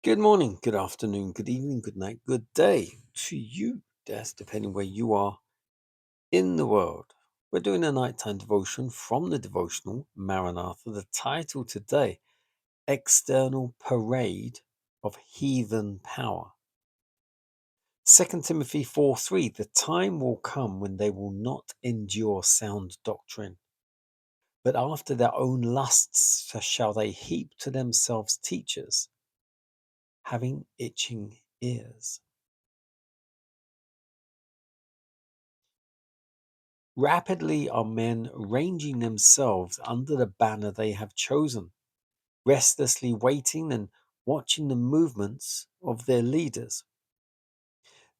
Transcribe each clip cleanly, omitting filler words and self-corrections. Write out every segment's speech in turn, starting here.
Good morning, good afternoon, good evening, good night, good day to you. That's depending where you are in the world. We're doing a nighttime devotion from the devotional Maranatha. The title today, External Parade of Heathen Power. 2 Timothy 4:3. The time will come when they will not endure sound doctrine, but after their own lusts shall they heap to themselves teachers, having itching ears. Rapidly are men ranging themselves under the banner they have chosen, restlessly waiting and watching the movements of their leaders.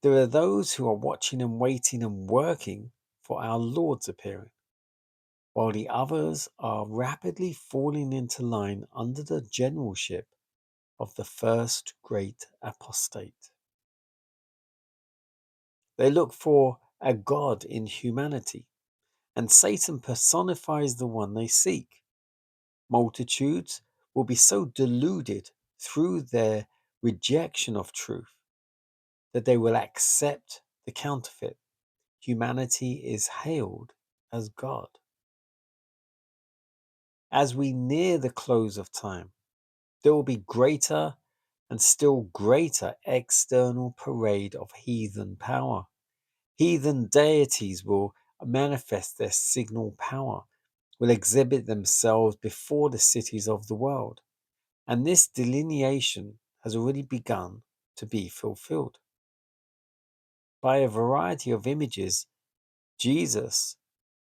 There are those who are watching and waiting and working for our Lord's appearing, while the others are rapidly falling into line under the generalship of the first great apostate. They look for a God in humanity, and Satan personifies the one they seek. Multitudes will be so deluded through their rejection of truth that they will accept the counterfeit. Humanity is hailed as God. As we near the close of time, there will be greater and still greater external parade of heathen power. Heathen deities will manifest their signal power, will exhibit themselves before the cities of the world. And this delineation has already begun to be fulfilled. By a variety of images, Jesus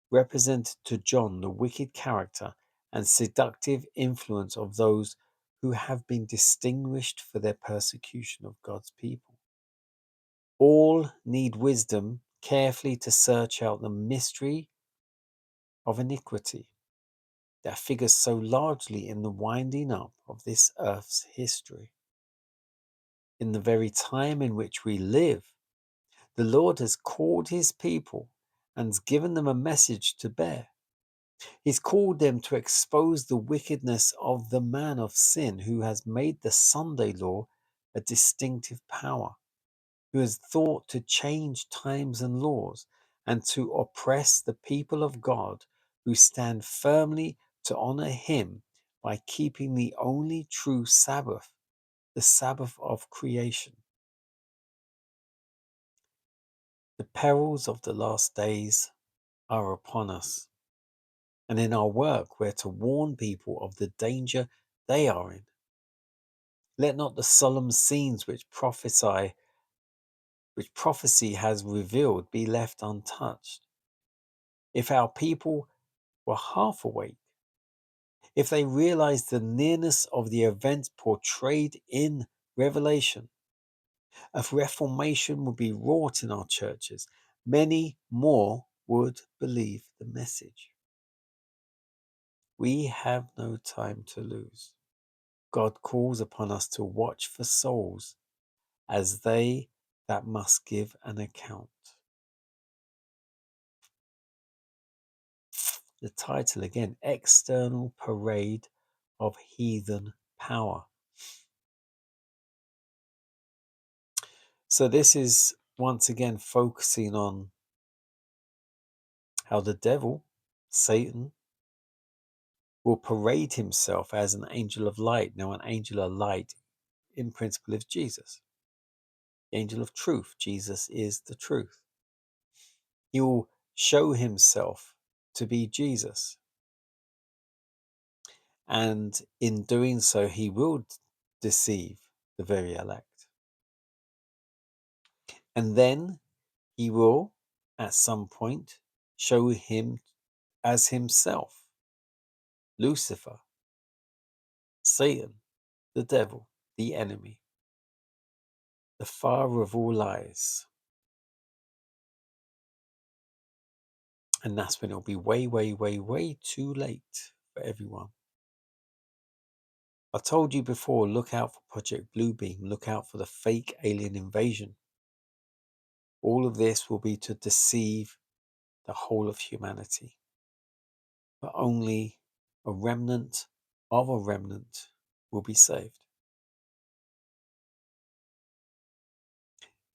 represented to John the wicked character and seductive influence of those who have been distinguished for their persecution of God's people. All need wisdom carefully to search out the mystery of iniquity that figures so largely in the winding up of this earth's history. In the very time in which we live, the Lord has called his people and has given them a message to bear. He's called them to expose the wickedness of the man of sin who has made the Sunday law a distinctive power, who has thought to change times and laws and to oppress the people of God who stand firmly to honor him by keeping the only true Sabbath, the Sabbath of creation. The perils of the last days are upon us, and in our work we're to warn people of the danger they are in. Let not the solemn scenes which prophecy has revealed be left untouched. If our people were half awake, if they realized the nearness of the events portrayed in Revelation, a reformation would be wrought in our churches. Many more would believe the message. We have no time to lose. God calls upon us to watch for souls as they that must give an account. The title again, External Parade of Heathen Power. So this is once again focusing on how the devil, Satan, will parade himself as an angel of light. Now, an angel of light in principle is Jesus. The angel of truth. Jesus is the truth. He will show himself to be Jesus. And in doing so, he will deceive the very elect. And then he will, at some point, show him as himself, Lucifer, Satan, the devil, the enemy, the father of all lies. And that's when it'll be way, way, way, way too late for everyone. I told you before, look out for Project Bluebeam, look out for the fake alien invasion. All of this will be to deceive the whole of humanity. But only a remnant of a remnant will be saved.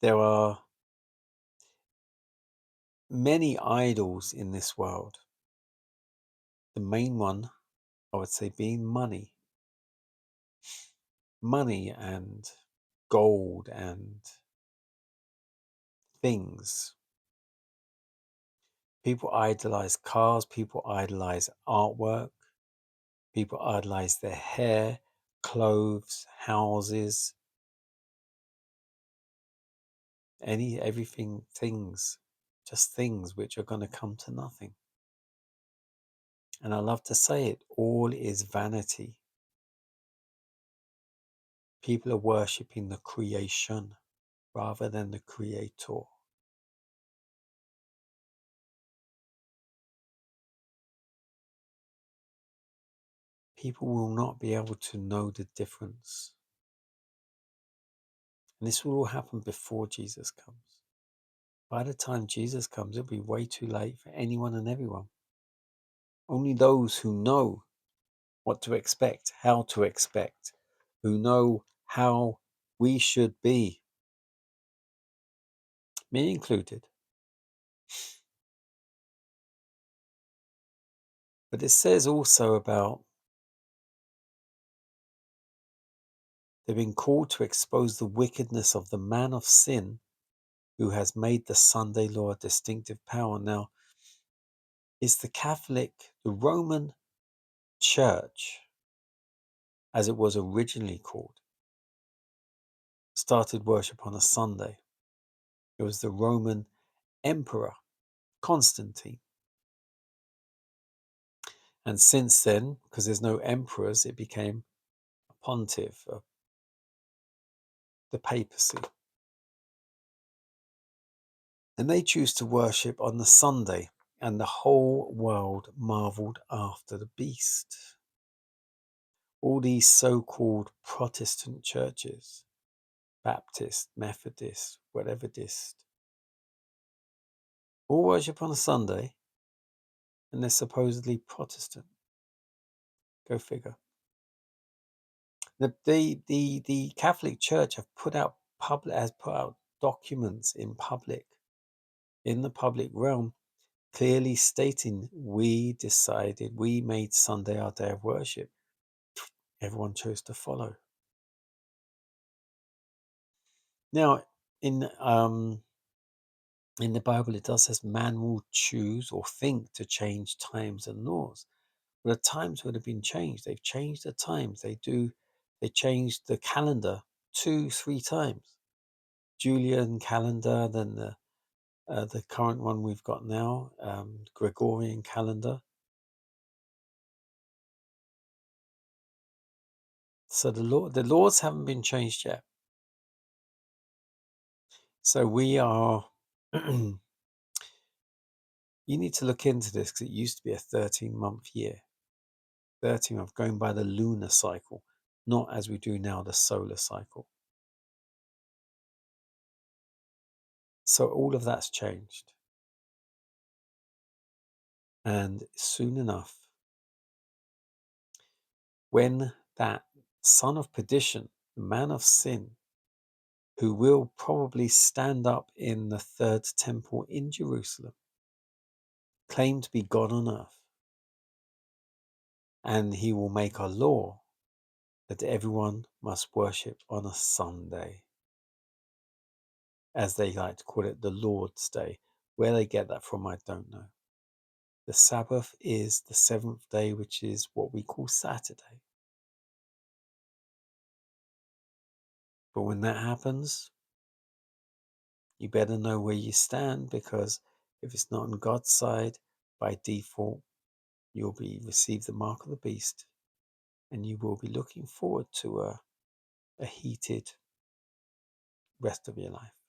There are many idols in this world. The main one, I would say, being money. Money and gold and things. People idolize cars, people idolize artwork, people idolize their hair, clothes, houses, everything, things, just things which are going to come to nothing. And I love to say it, all is vanity. People are worshipping the creation rather than the creator. People will not be able to know the difference. And this will all happen before Jesus comes. By the time Jesus comes, it'll be way too late for anyone and everyone. Only those who know what to expect, how to expect, who know how we should be, me included. But it says also about they've been called to expose the wickedness of the man of sin who has made the Sunday law a distinctive power. Now, is the Roman Church, as it was originally called, started worship on a Sunday. It was the Roman Emperor, Constantine. And since then, because there's no emperors, it became a pontiff, the papacy. And they choose to worship on the Sunday, and the whole world marveled after the beast. All these so-called Protestant churches, Baptist, Methodist, whatever dist, all worship on a Sunday, and they're supposedly Protestant. Go figure. The Catholic Church has put out documents in the public realm, clearly stating we made Sunday our day of worship. Everyone chose to follow. Now, in the Bible, it does says man will choose or think to change times and laws. But the times would have been changed. They've changed the times. They changed the calendar 2-3 times. Julian calendar, then the current one we've got now, Gregorian calendar. So the laws haven't been changed yet. So we are. You need to look into this because it used to be a 13-month year. 13-month, going by the lunar cycle, not as we do now the solar cycle. So all of that's changed. And soon enough, when that son of perdition, the man of sin, who will probably stand up in the third temple in Jerusalem, claim to be God on earth, and he will make a law that everyone must worship on a Sunday, as they like to call it, the Lord's Day. Where they get that from, I don't know. The Sabbath is the 7th day, which is what we call Saturday. But when that happens, you better know where you stand, because if it's not on God's side, by default, you'll receive the mark of the beast, and you will be looking forward to a heated rest of your life.